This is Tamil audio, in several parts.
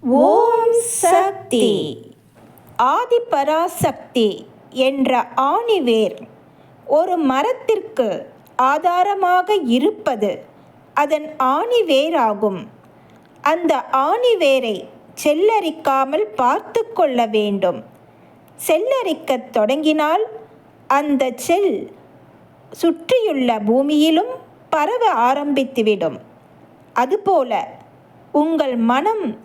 ஓம் சக்தி. ஆதிபராசக்தி என்ற ஆணிவேர் ஒரு மரத்திற்கு ஆதாரமாக இருப்பது அதன் ஆணிவேராகும். அந்த ஆணிவேரை செல்லரிக்காமல் பார்த்து கொள்ள வேண்டும். செல்லரிக்கத் தொடங்கினால் அந்த செல் சுற்றியுள்ள பூமியிலும் பரவ ஆரம்பித்துவிடும். அதுபோல உங்கள் மனம்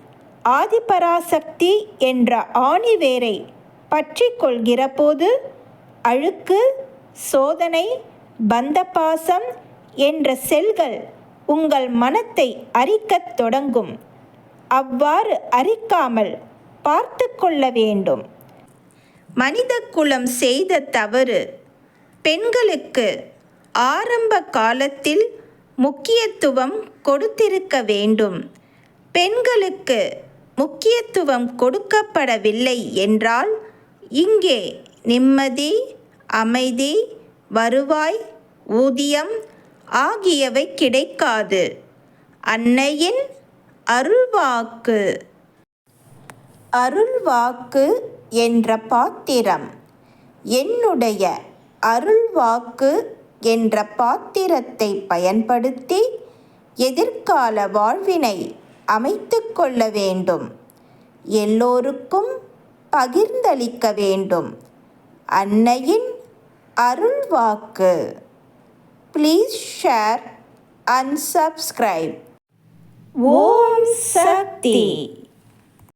ஆதிபராசக்தி என்ற ஆணிவேரை பற்றி கொள்கிற போது அழுக்கு, சோதனை, பந்தபாசம் என்ற செல்கள் உங்கள் மனத்தை அரிக்கத் தொடங்கும். அவ்வாறு அரிக்காமல் பார்த்து கொள்ள வேண்டும். மனித குலம் செய்த தவறு பெண்களுக்கு ஆரம்ப காலத்தில் முக்கியத்துவம் கொடுத்திருக்க வேண்டும். பெண்களுக்கு முக்கியத்துவம் கொடுக்கப்படவில்லை என்றால் இங்கே நிம்மதி, அமைதி, வருவாய், ஊதியம் ஆகியவை கிடைக்காது. அன்னையின் அருள்வாக்கு. அருள்வாக்கு என்ற பாத்திரம். என்னுடைய அருள்வாக்கு என்ற பாத்திரத்தை பயன்படுத்தி எதிர்கால வாழ்வினை அமைத்து கொள்ள வேண்டும். எல்லோருக்கும் பகிர்ந்தளிக்க வேண்டும். அன்னையின் அருள்வாக்கு. Please share and subscribe. Om Sakthi.